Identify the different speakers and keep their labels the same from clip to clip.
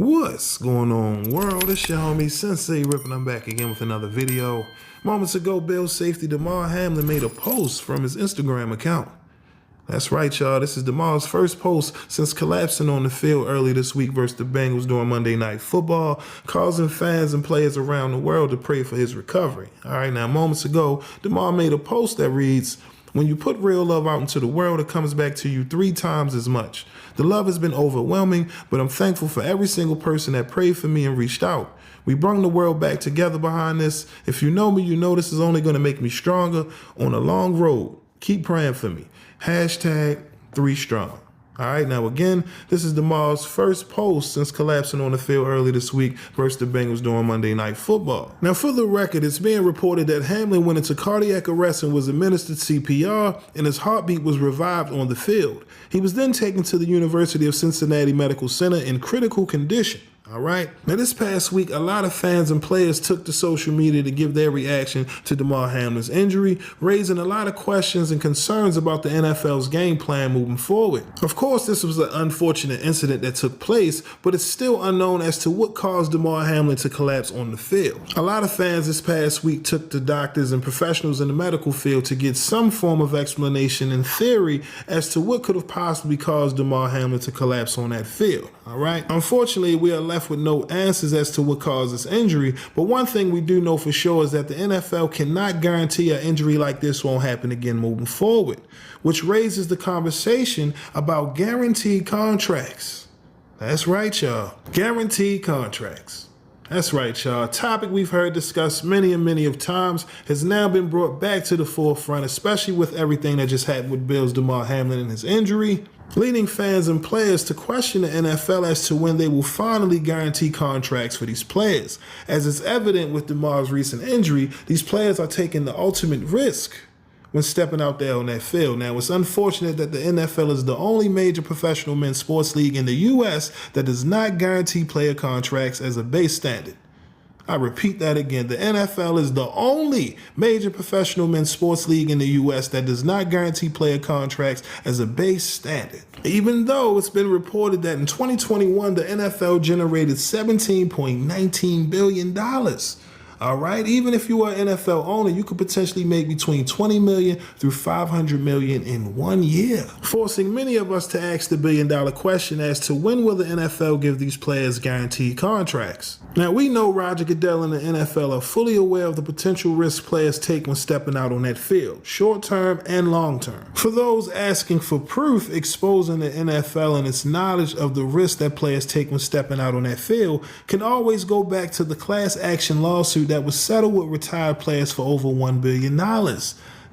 Speaker 1: What's going on, world? It's your homie SenseiRip, and I'm back again with another video. Moments ago, Bills safety Damar Hamlin made a post from his Instagram account. That's right, y'all. This is Damar's first post since collapsing on the field early this week versus the Bengals during Monday Night Football, causing fans and players around the world to pray for his recovery. All right, now, moments ago, Damar made a post that reads, "When you put real love out into the world, it comes back to you 3 times as much. The love has been overwhelming, but I'm thankful for every single person that prayed for me and reached out. We brought the world back together behind this. If you know me, you know this is only going to make me stronger on a long road. Keep praying for me. Hashtag 3 strong. All right, now again, this is Damar's first post since collapsing on the field early this week versus the Bengals during Monday Night Football. Now, for the record, it's being reported that Hamlin went into cardiac arrest and was administered CPR, and his heartbeat was revived on the field. He was then taken to the University of Cincinnati Medical Center in critical condition. All right. Now, this past week, a lot of fans and players took to social media to give their reaction to Damar Hamlin's injury, raising a lot of questions and concerns about the NFL's game plan moving forward. Of course, this was an unfortunate incident that took place, but it's still unknown as to what caused Damar Hamlin to collapse on the field. A lot of fans this past week took to doctors and professionals in the medical field to get some form of explanation in theory as to what could have possibly caused Damar Hamlin to collapse on that field. All right. Unfortunately, we are left with no answers as to what caused this injury, but one thing we do know for sure is that the NFL cannot guarantee an injury like this won't happen again moving forward, which raises the conversation about guaranteed contracts. That's right, y'all. Guaranteed contracts. That's right, y'all. A topic we've heard discussed many and many of times has now been brought back to the forefront, especially with everything that just happened with Bills' Damar Hamlin and his injury, leading fans and players to question the NFL as to when they will finally guarantee contracts for these players. As is evident with Damar's recent injury, these players are taking the ultimate risk when stepping out there on that field. Now, it's unfortunate that the NFL is the only major professional men's sports league in the U.S. that does not guarantee player contracts as a base standard. I repeat that again. The NFL is the only major professional men's sports league in the U.S. that does not guarantee player contracts as a base standard. Even though it's been reported that in 2021, the NFL generated $17.19 billion. All right, even if you are an NFL owner, you could potentially make between $20 million through $500 million in 1 year, forcing many of us to ask the billion-dollar question as to when will the NFL give these players guaranteed contracts. Now, we know Roger Goodell and the NFL are fully aware of the potential risk players take when stepping out on that field, short-term and long-term. For those asking for proof exposing the NFL and its knowledge of the risk that players take when stepping out on that field, can always go back to the class action lawsuit that was settled with retired players for over $1 billion.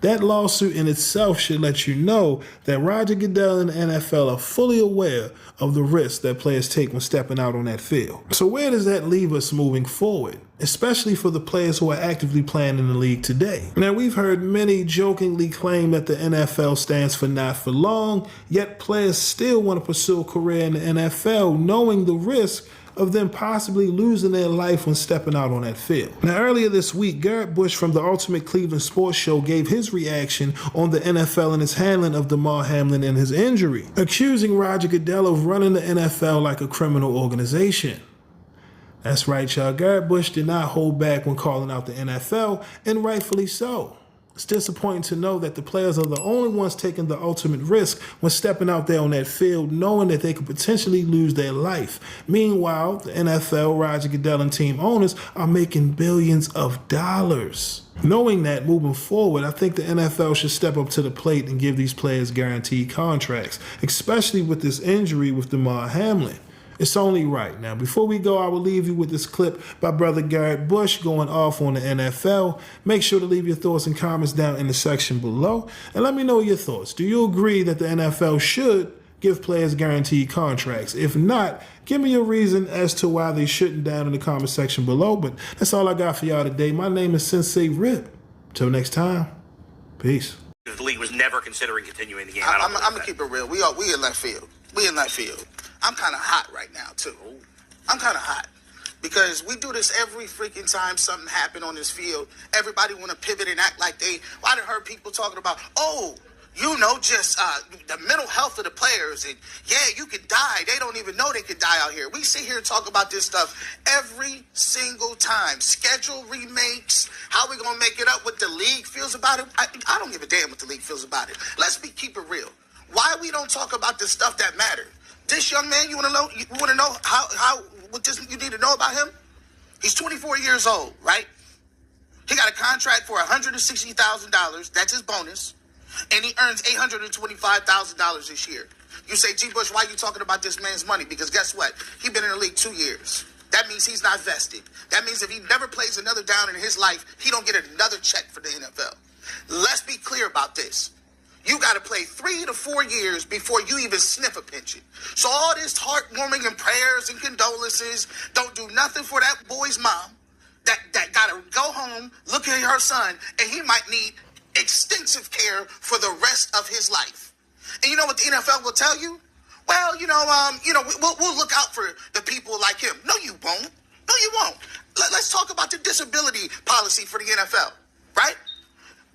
Speaker 1: That lawsuit in itself should let you know that Roger Goodell and the NFL are fully aware of the risks that players take when stepping out on that field. So where does that leave us moving forward, especially for the players who are actively playing in the league today? Now, we've heard many jokingly claim that the NFL stands for not for long, yet players still want to pursue a career in the NFL knowing the risk of them possibly losing their life when stepping out on that field. Now, earlier this week, Garrett Bush from the Ultimate Cleveland Sports Show gave his reaction on the NFL and its handling of Damar Hamlin and his injury, accusing Roger Goodell of running the NFL like a criminal organization. That's right, y'all. Garrett Bush did not hold back when calling out the NFL, and rightfully so. It's disappointing to know that the players are the only ones taking the ultimate risk when stepping out there on that field, knowing that they could potentially lose their life. Meanwhile, the NFL, Roger Goodell, and team owners are making billions of dollars. Knowing that, moving forward, I think the NFL should step up to the plate and give these players guaranteed contracts, especially with this injury with Damar Hamlin. It's only right. Now, before we go, I will leave you with this clip by brother Garrett Bush going off on the NFL. Make sure to leave your thoughts and comments down in the section below, and let me know your thoughts. Do you agree that the NFL should give players guaranteed contracts? If not, give me a reason as to why they shouldn't down in the comment section below. But that's all I got for y'all today. My name is SenseiRip. Till next time, peace.
Speaker 2: The league was never considering continuing the game.
Speaker 3: I'm gonna keep it real. We in left field. We in left field. I'm kind of hot right now too. I'm kind of hot because we do this every freaking time something happened on this field. Everybody want to pivot and act like they. I done heard people talking about, oh, just the mental health of the players. And yeah, you could die. They don't even know they could die out here. We sit here and talk about this stuff every single time. Schedule remakes, how we gonna make it up, what the league feels about it. I don't give a damn what the league feels about it. Keep it real. Why we don't talk about the stuff that matters? This young man, you want to know how what this you need to know about him? He's 24 years old, right? He got a contract for $160,000. That's his bonus. And he earns $825,000 this year. You say, G. Bush, why are you talking about this man's money? Because guess what? He's been in the league 2 years. That means he's not vested. That means if he never plays another down in his life, he don't get another check for the NFL. Let's be clear about this. You got to play 3 to 4 years before you even sniff a pension. So all this heartwarming and prayers and condolences don't do nothing for that boy's mom that got to go home, look at her son, and he might need extensive care for the rest of his life. And you know what the NFL will tell you? Well, we'll look out for the people like him. No, you won't. No, you won't. Let's talk about the disability policy for the NFL, right?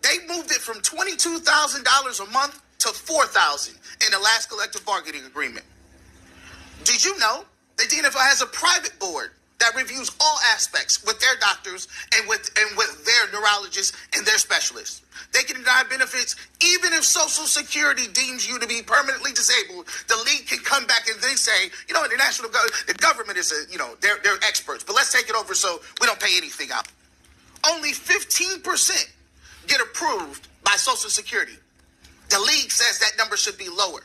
Speaker 3: They moved it from $22,000 a month to $4,000 in the last collective bargaining agreement. Did you know that the NFL has a private board that reviews all aspects with their doctors and with their neurologists and their specialists? They can deny benefits even if Social Security deems you to be permanently disabled. The league can come back and then say, the government is they're experts, but let's take it over so we don't pay anything out. Only 15% get approved by Social Security. The league says that number should be lower.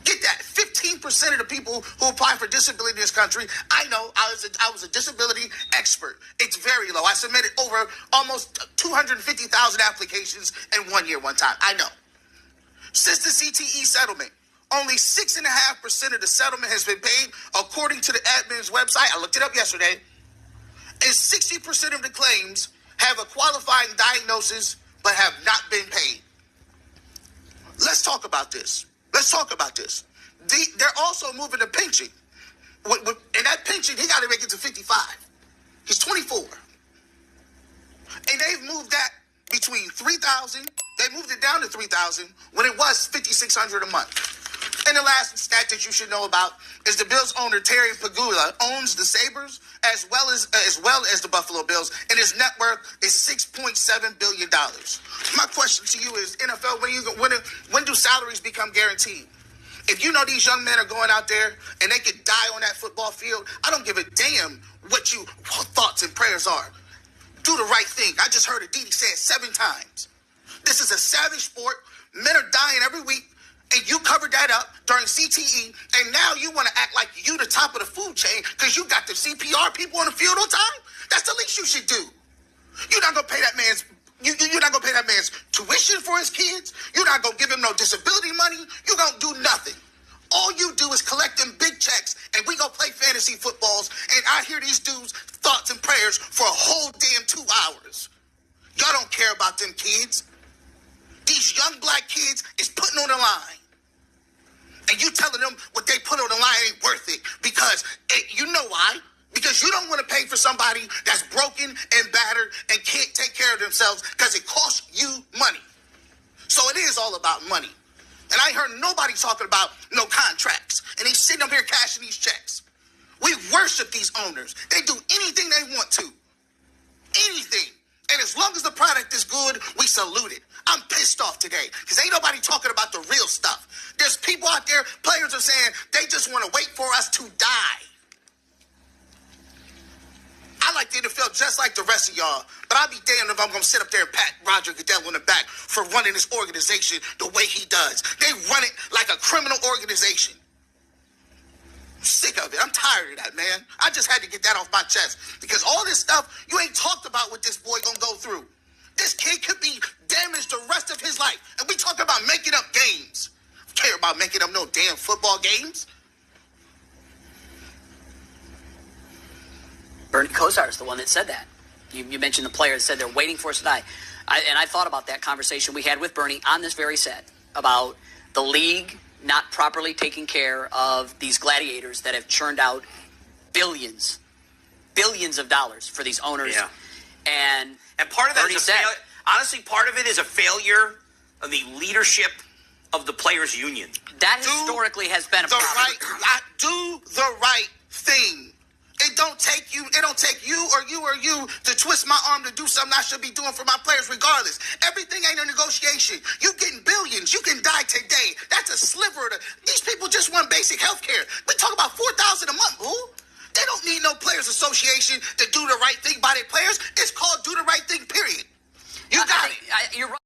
Speaker 3: Get that. 15% of the people who apply for disability in this country, I know, I was a disability expert. It's very low. I submitted over almost 250,000 applications in 1 year one time. I know. Since the CTE settlement, only 6.5% of the settlement has been paid according to the admin's website. I looked it up yesterday. And 60% of the claims have a qualifying diagnosis but have not been paid. Let's talk about this. They're also moving the pension. And that pension, he got to make it to 55. He's 24. And they've moved that between $3,000. They moved it down to $3,000 when it was $5,600 a month. And the last stat that you should know about is the Bills owner Terry Pagula owns the Sabres as well as the Buffalo Bills, and his net worth is $6.7 billion. My question to you is, NFL, when do salaries become guaranteed? If you know these young men are going out there and they could die on that football field, I don't give a damn what your thoughts and prayers are. Do the right thing. I just heard Aditi say it 7 times. This is a savage sport. Men are dying every week. And you covered that up during CTE, and now you want to act like you the top of the food chain because you got the CPR people on the field all the time? That's the least you should do. You're not gonna pay that man's you're not gonna pay that man's tuition for his kids. You're not gonna give him no disability money. You're gonna do nothing. All you do is collect them big checks, and we gonna play fantasy footballs, and I hear these dudes' thoughts and prayers for a whole damn 2 hours. Y'all don't care about them kids. These young black kids is putting on the line. And you telling them what they put on the line ain't worth it because you know why? Because you don't want to pay for somebody that's broken and battered and can't take care of themselves because it costs you money. So it is all about money. And I heard nobody talking about no contracts. And he's sitting up here cashing these checks. We worship these owners. They do anything they want to. Anything. And as long as the product is good, we salute it. I'm pissed off today because ain't nobody talking about the real stuff. There's people out there, players are saying they just want to wait for us to die. I like the NFL just like the rest of y'all, but I'll be damned if I'm going to sit up there and pat Roger Goodell on the back for running this organization the way he does. They run it like a criminal organization. I'm sick of it. I'm tired of that, man. I just had to get that off my chest because all this stuff, you ain't talked about what this boy going to go through. This kid could be damaged the rest of his life. And we talk about making up games. I don't care about making up no damn football games.
Speaker 4: Bernie Kosar is the one that said that. You mentioned the player that said they're waiting for us to die. I thought about that conversation we had with Bernie on this very set about the league not properly taking care of these gladiators that have churned out billions of dollars for these owners.
Speaker 2: Yeah.
Speaker 4: And
Speaker 2: part of that
Speaker 4: Bernie
Speaker 2: is
Speaker 4: said,
Speaker 2: honestly, part of it is a failure of the leadership of the players' union.
Speaker 4: That historically has been a problem.
Speaker 3: Do the right thing. It don't take you or you to twist my arm to do something I should be doing for my players regardless. Everything ain't a negotiation. You getting billions. You can die today. That's a sliver of these people just want basic health care. We talk about $4,000 a month, boo. They don't need no players association to do the right thing by their players. It's called do the right thing, period. You got it.
Speaker 4: You're right.